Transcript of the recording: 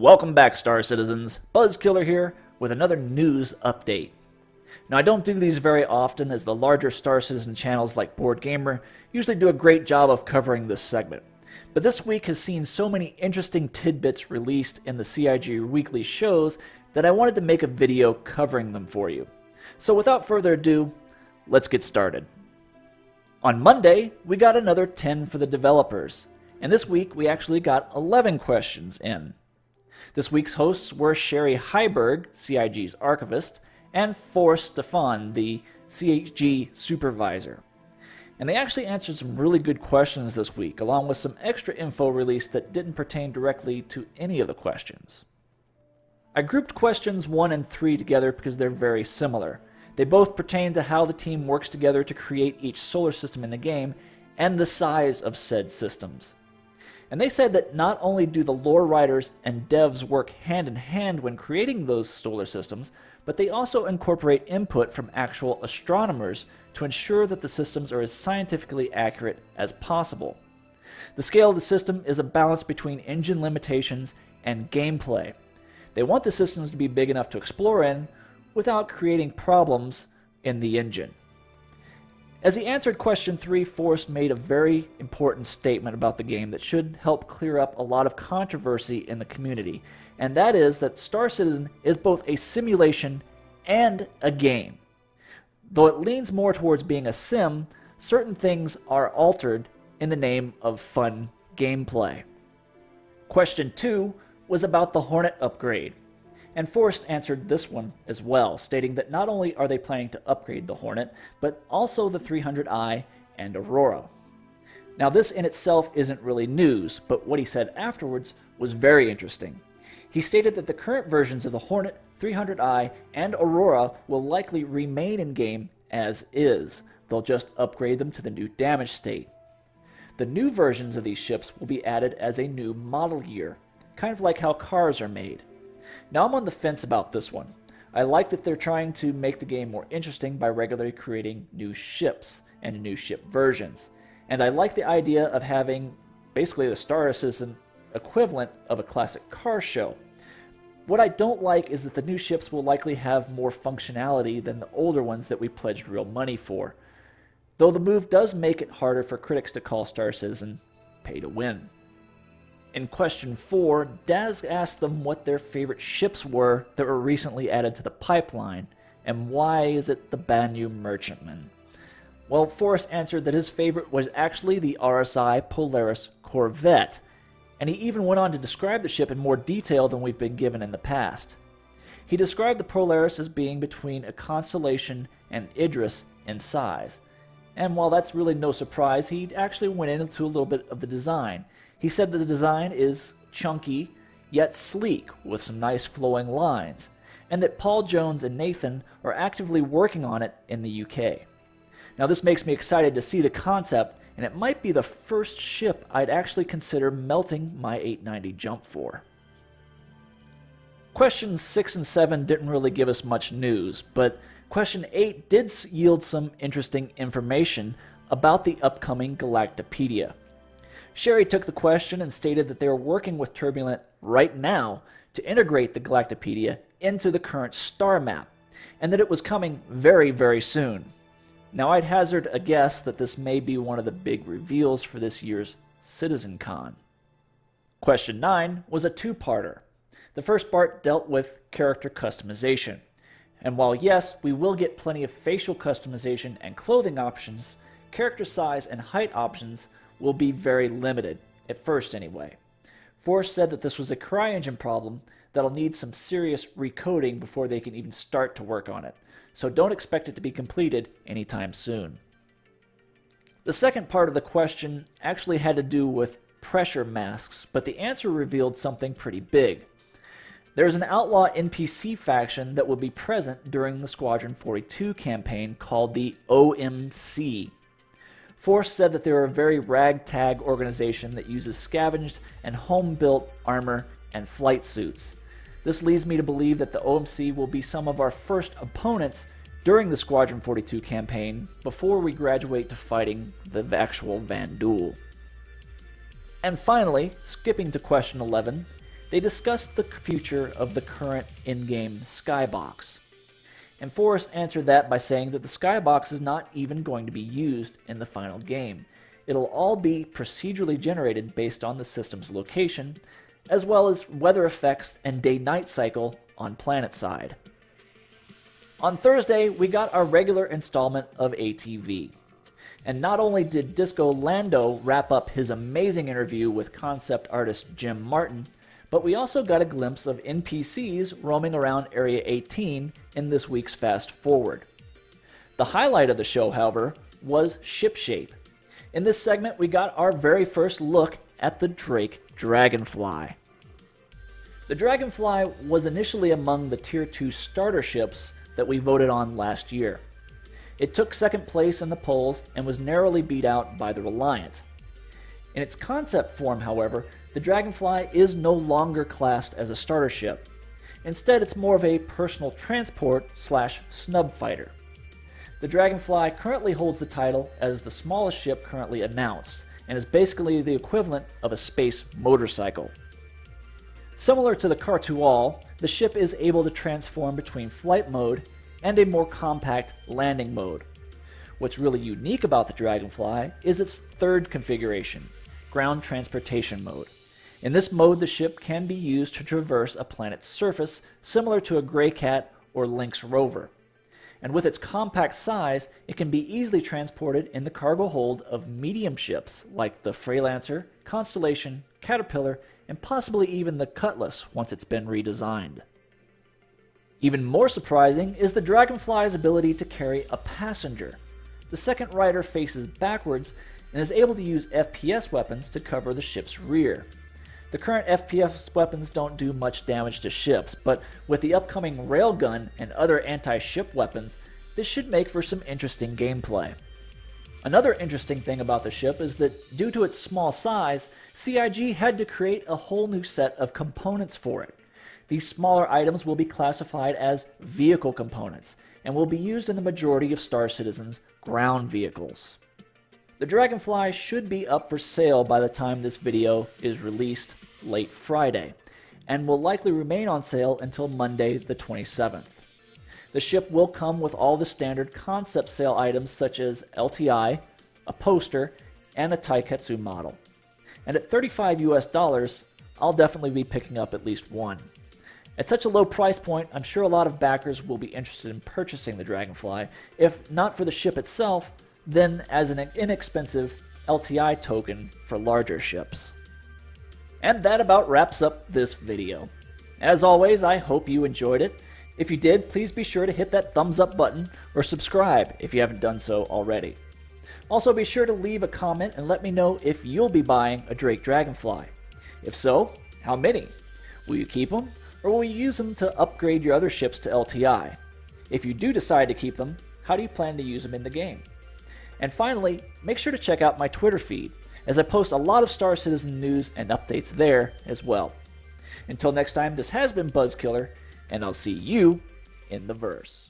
Welcome back, Star Citizens. Buzzkiller here with another news update. Now, I don't do these very often, as the larger Star Citizen channels like Board Gamer usually do a great job of covering this segment. But this week has seen so many interesting tidbits released in the CIG weekly shows that I wanted to make a video covering them for you. So without further ado, let's get started. On Monday, we got another 10 for the developers, and this week we actually got 11 questions in. This week's hosts were Sherry Heiberg, CIG's archivist, and Forrest Stefan, the CIG supervisor. And they actually answered some really good questions this week, along with some extra info released that didn't pertain directly to any of the questions. I grouped questions 1 and 3 together because they're very similar. They both pertain to how the team works together to create each solar system in the game, and the size of said systems. And they said that not only do the lore writers and devs work hand in hand when creating those solar systems, but they also incorporate input from actual astronomers to ensure that the systems are as scientifically accurate as possible. The scale of the system is a balance between engine limitations and gameplay. They want the systems to be big enough to explore in without creating problems in the engine. As he answered question 3, Forrest made a very important statement about the game that should help clear up a lot of controversy in the community, and that is that Star Citizen is both a simulation and a game. Though it leans more towards being a sim, certain things are altered in the name of fun gameplay. Question 2 was about the Hornet upgrade, and Forrest answered this one as well, stating that not only are they planning to upgrade the Hornet, but also the 300i and Aurora. Now, this in itself isn't really news, but what he said afterwards was very interesting. He stated that the current versions of the Hornet, 300i, and Aurora will likely remain in-game as is. They'll just upgrade them to the new damage state. The new versions of these ships will be added as a new model year, kind of like how cars are made. Now, I'm on the fence about this one. I like that they're trying to make the game more interesting by regularly creating new ships and new ship versions. And I like the idea of having basically the Star Citizen equivalent of a classic car show. What I don't like is that the new ships will likely have more functionality than the older ones that we pledged real money for. Though the move does make it harder for critics to call Star Citizen pay to win. In question 4, Daz asked them what their favorite ships were that were recently added to the pipeline, and why is it the Banyu Merchantman? Well, Forrest answered that his favorite was actually the RSI Polaris Corvette, and he even went on to describe the ship in more detail than we've been given in the past. He described the Polaris as being between a Constellation and Idris in size, and while that's really no surprise, he actually went into a little bit of the design. He said that the design is chunky, yet sleek, with some nice flowing lines, and that Paul Jones and Nathan are actively working on it in the UK. Now, this makes me excited to see the concept, and it might be the first ship I'd actually consider melting my 890 jump for. Questions 6 and 7 didn't really give us much news, but question 8 did yield some interesting information about the upcoming Galactopedia. Sherry took the question and stated that they are working with Turbulent right now to integrate the Galactopedia into the current star map, and that it was coming very, very soon. Now, I'd hazard a guess that this may be one of the big reveals for this year's CitizenCon. Question 9 was a two-parter. The first part dealt with character customization. And while yes, we will get plenty of facial customization and clothing options, character size and height options will be very limited, at first anyway. Forrest said that this was a CryEngine problem that'll need some serious recoding before they can even start to work on it, so don't expect it to be completed anytime soon. The second part of the question actually had to do with pressure masks, but the answer revealed something pretty big. There's an outlaw NPC faction that will be present during the Squadron 42 campaign called the OMC. Forrest said that they're a very ragtag organization that uses scavenged and home-built armor and flight suits. This leads me to believe that the OMC will be some of our first opponents during the Squadron 42 campaign before we graduate to fighting the actual Vanduul. And finally, skipping to question 11, they discussed the future of the current in-game skybox. And Forrest answered that by saying that the skybox is not even going to be used in the final game. It'll all be procedurally generated based on the system's location, as well as weather effects and day-night cycle on planet side. On Thursday, we got our regular installment of ATV. And not only did Disco Lando wrap up his amazing interview with concept artist Jim Martin, but we also got a glimpse of NPCs roaming around Area 18 in this week's Fast Forward. The highlight of the show, however, was ship shape. In this segment, we got our very first look at the Drake Dragonfly. The Dragonfly was initially among the Tier 2 starter ships that we voted on last year. It took second place in the polls and was narrowly beat out by the Reliant. In its concept form, however, the Dragonfly is no longer classed as a starter ship. Instead, it's more of a personal transport / snub fighter. The Dragonfly currently holds the title as the smallest ship currently announced, and is basically the equivalent of a space motorcycle. Similar to the Cartual, the ship is able to transform between flight mode and a more compact landing mode. What's really unique about the Dragonfly is its third configuration, ground transportation mode. In this mode, the ship can be used to traverse a planet's surface, similar to a Greycat or Lynx rover. And with its compact size, it can be easily transported in the cargo hold of medium ships like the Freelancer, Constellation, Caterpillar, and possibly even the Cutlass once it's been redesigned. Even more surprising is the Dragonfly's ability to carry a passenger. The second rider faces backwards and is able to use FPS weapons to cover the ship's rear. The current FPS weapons don't do much damage to ships, but with the upcoming railgun and other anti-ship weapons, this should make for some interesting gameplay. Another interesting thing about the ship is that due to its small size, CIG had to create a whole new set of components for it. These smaller items will be classified as vehicle components and will be used in the majority of Star Citizen's ground vehicles. The Dragonfly should be up for sale by the time this video is released late Friday, and will likely remain on sale until Monday the 27th. The ship will come with all the standard concept sale items such as LTI, a poster, and a Taiketsu model. And at $35 US, I'll definitely be picking up at least one. At such a low price point, I'm sure a lot of backers will be interested in purchasing the Dragonfly, if not for the ship itself, then as an inexpensive LTI token for larger ships. And that about wraps up this video. As always, I hope you enjoyed it. If you did, please be sure to hit that thumbs up button or subscribe if you haven't done so already. Also, be sure to leave a comment and let me know if you'll be buying a Drake Dragonfly. If so, how many? Will you keep them, or will you use them to upgrade your other ships to LTI? If you do decide to keep them, how do you plan to use them in the game? And finally, make sure to check out my Twitter feed, as I post a lot of Star Citizen news and updates there as well. Until next time, this has been Buzzkiller, and I'll see you in the verse.